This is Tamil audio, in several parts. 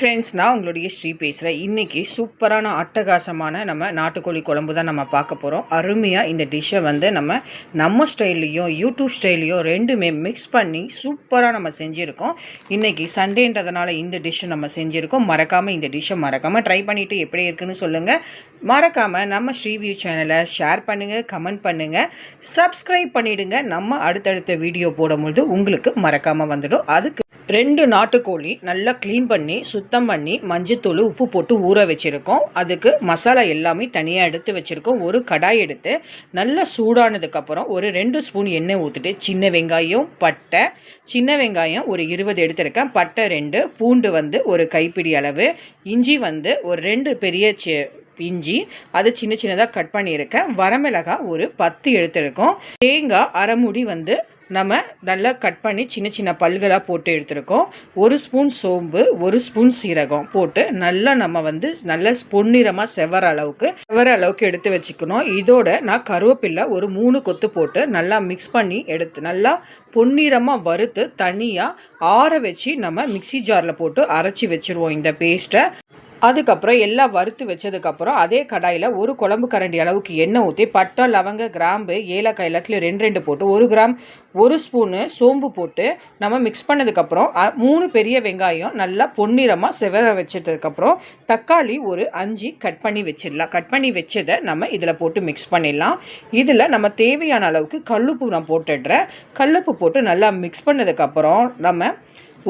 ஃப்ரெண்ட்ஸ், நான் உங்களுடைய ஸ்ரீ பேசுகிறேன். இன்றைக்கி சூப்பரான அட்டகாசமான நம்ம நாட்டுக்கோழி குழம்பு தான் நம்ம பார்க்க போகிறோம். அருமையாக இந்த டிஷ்ஷை வந்து நம்ம ஸ்டைல்லையும் யூடியூப் ஸ்டைல்லையும் ரெண்டுமே மிக்ஸ் பண்ணி சூப்பராக நம்ம செஞ்சுருக்கோம். இன்றைக்கி சண்டேன்றதுனால இந்த டிஷ்ஷை நம்ம செஞ்சுருக்கோம். மறக்காமல் இந்த டிஷ்ஷை ட்ரை பண்ணிவிட்டு எப்படி இருக்குன்னு சொல்லுங்கள். மறக்காமல் நம்ம ஸ்ரீவியூ சேனலை ஷேர் பண்ணுங்கள், கமெண்ட் பண்ணுங்கள், சப்ஸ்கிரைப் பண்ணிவிடுங்க. நம்ம அடுத்தடுத்த வீடியோ போடும்போது உங்களுக்கு மறக்காமல் வந்துடும். அதுக்கு 2 நாட்டுக்கோழி நல்லா க்ளீன் பண்ணி சுத்தம் பண்ணி மஞ்சத்தூள் உப்பு போட்டு ஊற வச்சுருக்கோம். அதுக்கு மசாலா எல்லாமே தனியாக எடுத்து வச்சுருக்கோம். ஒரு கடாய் எடுத்து நல்லா சூடானதுக்கப்புறம் ஒரு 2 ஸ்பூன் எண்ணெய் ஊற்றிட்டு சின்ன வெங்காயம், பட்டை, சின்ன வெங்காயம் ஒரு 20 எடுத்துருக்கேன், பட்டை 2, பூண்டு வந்து ஒரு கைப்பிடி அளவு, இஞ்சி வந்து ஒரு 2 பெரிய இஞ்சி அது சின்ன சின்னதாக கட் பண்ணியிருக்கேன், வரமிளகாய் ஒரு 10 எடுத்துருக்கோம், தேங்காய் அரை மூடி வந்து நம்ம நல்லா கட் பண்ணி சின்ன சின்ன பல்களாக போட்டு எடுத்துருக்கோம், 1 ஸ்பூன் சோம்பு, 1 ஸ்பூன் சீரகம் போட்டு நல்லா நம்ம வந்து நல்ல பொன்னிறமாக செவர அளவுக்கு எடுத்து வச்சுக்கணும். இதோட நான் கருவேப்பிலை ஒரு 3 கொத்து போட்டு நல்லா மிக்ஸ் பண்ணி எடுத்து நல்லா பொன்னிறமாக வறுத்து தனியாக ஆற வச்சு நம்ம மிக்சி ஜாரில் போட்டு அரைச்சி வச்சுருவோம் இந்த பேஸ்ட்டை. அதுக்கப்புறம் எல்லாம் வறுத்து வச்சதுக்கப்புறம் அதே கடாயில் ஒரு குழம்பு கரண்டி அளவுக்கு எண்ணெய் ஊற்றி பட்டை, லவங்க, கிராம்பு, ஏலக்காய் எல்லாத்துலேயும் 2 போட்டு 1 கிராம் 1 ஸ்பூனு சோம்பு போட்டு நம்ம மிக்ஸ் பண்ணதுக்கப்புறம் 3 பெரிய வெங்காயம் நல்லா பொன்னிறமாக செவர வச்சதுக்கப்புறம் தக்காளி ஒரு 5 கட் பண்ணி வச்சிடலாம். கட் பண்ணி வச்சதை நம்ம இதில் போட்டு மிக்ஸ் பண்ணிடலாம். இதில் நம்ம தேவையான அளவுக்கு கல்லுப்பு நான் போட்டுடுறேன். கல்லுப்பு போட்டு நல்லா மிக்ஸ் பண்ணதுக்கப்புறம் நம்ம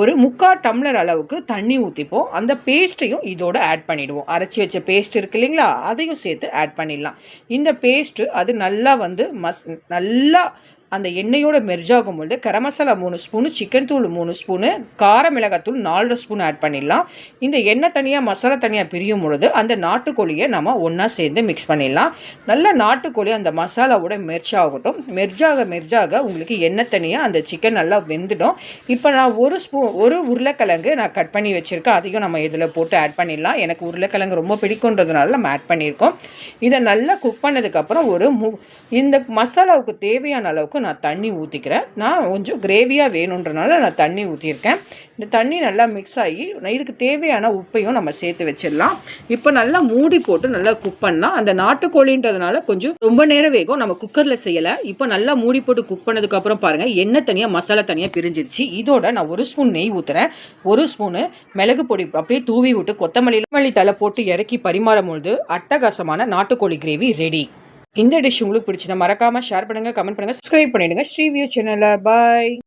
ஒரு 3/4 டம்ளர் அளவுக்கு தண்ணி ஊற்றிப்போம். அந்த பேஸ்ட்டையும் இதோடு ஆட் பண்ணிவிடுவோம். அரைச்சி வச்ச பேஸ்ட் இருக்குது இல்லைங்களா, அதையும் சேர்த்து ஆட் பண்ணிடலாம். இந்த பேஸ்ட்டு அது நல்லா வந்து நல்லா அந்த எண்ணெயோட மெர்ஜாகும் பொழுது கரம் மசாலா 3 ஸ்பூனு, சிக்கன் தூள் 3 ஸ்பூனு, கார மிளகாத்தூள் 4 ஸ்பூன் ஆட் பண்ணிடலாம். இந்த எண்ணெய் தனியாக மசாலா தனியாக பிரியும் பொழுது அந்த நாட்டுக்கோழியை நம்ம ஒன்றா சேர்ந்து மிக்ஸ் பண்ணிடலாம். நல்ல நாட்டுக்கோழி அந்த மசாலாவோட மெர்ஜாகட்டும். மெர்ஜாக உங்களுக்கு எண்ணெய் தனியாக அந்த சிக்கன் நல்லா வெந்துடும். இப்போ நான் ஒரு உருளைக்கிழங்கு நான் கட் பண்ணி வச்சுருக்கேன், அதையும் நம்ம இதில் போட்டு ஆட் பண்ணிடலாம். எனக்கு உருளைக்கிழங்கு ரொம்ப பிடிக்குன்றதுனால நம்ம ஆட் பண்ணியிருக்கோம். இதை நல்லா குக் பண்ணதுக்கப்புறம் இந்த மசாலாவுக்கு தேவையான அளவுக்கு நான் தண்ணி ஊற்றிக்கிறேன். நான் கொஞ்சம் கிரேவியாக வேணுன்றனால நான் தண்ணி ஊற்றியிருக்கேன். இந்த தண்ணி நல்லா மிக்ஸ் ஆகி இதுக்கு தேவையான உப்பையும் நம்ம சேர்த்து வச்சிடலாம். இப்போ நல்லா மூடி போட்டு நல்லா குக் பண்ணலாம். அந்த நாட்டுக்கோழின்றதுனால கொஞ்சம் ரொம்ப நேரம் வேகும், நம்ம குக்கரில் செய்யலை. இப்போ நல்லா மூடி போட்டு குக் பண்ணதுக்கப்புறம் பாருங்கள், எண்ணெய் தனியாக மசாலா தனியாக பிரிஞ்சிருச்சு. இதோட நான் 1 ஸ்பூன் நெய் ஊற்றுறேன், 1 ஸ்பூனு மிளகு பொடி அப்படியே தூவி விட்டு கொத்தமல்லி தலை போட்டு இறக்கி பரிமாறும் பொழுது அட்டகாசமான நாட்டுக்கோழி கிரேவி ரெடி. இந்த டிஷ் உங்களுக்கு பிடிச்சினா மறக்காமல் ஷேர் பண்ணுங்கள், கமெண்ட் பண்ணுங்கள், சப்ஸ்கிரைப் பண்ணிவிடுங்க ஸ்ரீவியூ சேனலை. பாய்.